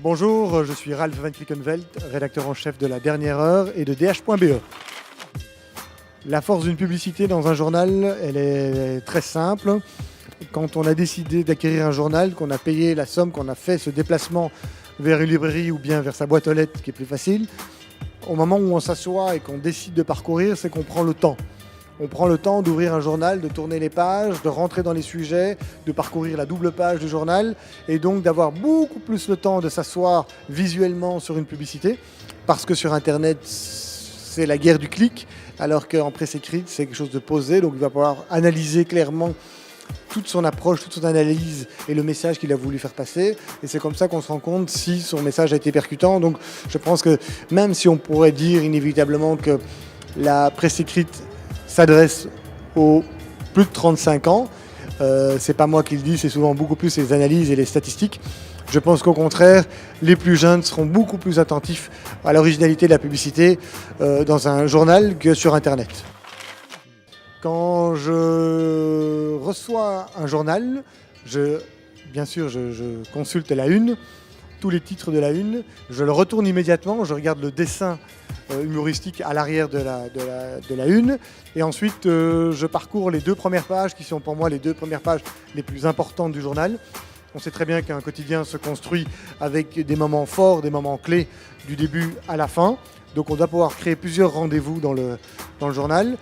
Bonjour, je suis Ralph Van Kiekenvelt, rédacteur en chef de La Dernière Heure et de DH.be. La force d'une publicité dans un journal, elle est très simple. Quand on a décidé d'acquérir un journal, qu'on a payé la somme, qu'on a fait ce déplacement vers une librairie ou bien vers sa boîte aux lettres, qui est plus facile, au moment où on s'assoit et qu'on décide de parcourir, c'est qu'on prend le temps. On prend le temps d'ouvrir un journal, de tourner les pages, de rentrer dans les sujets, de parcourir la double page du journal et donc d'avoir beaucoup plus le temps de s'asseoir visuellement sur une publicité parce que sur Internet, c'est la guerre du clic alors qu'en presse écrite, c'est quelque chose de posé. Donc il va pouvoir analyser clairement toute son approche, toute son analyse et le message qu'il a voulu faire passer. Et c'est comme ça qu'on se rend compte si son message a été percutant. Donc je pense que même si on pourrait dire inévitablement que la presse écrite s'adresse aux plus de 35 ans. C'est pas moi qui le dis, c'est souvent beaucoup plus les analyses et les statistiques. Je pense qu'au contraire, les plus jeunes seront beaucoup plus attentifs à l'originalité de la publicité dans un journal que sur Internet. Quand je reçois un journal, bien sûr, je consulte la une, tous les titres de la une, je le retourne immédiatement, je regarde le dessin humoristique à l'arrière de la une et ensuite je parcours les deux premières pages qui sont pour moi les deux premières pages les plus importantes du journal. On sait très bien qu'un quotidien se construit avec des moments forts, des moments clés du début à la fin. Donc on doit pouvoir créer plusieurs rendez-vous dans le journal.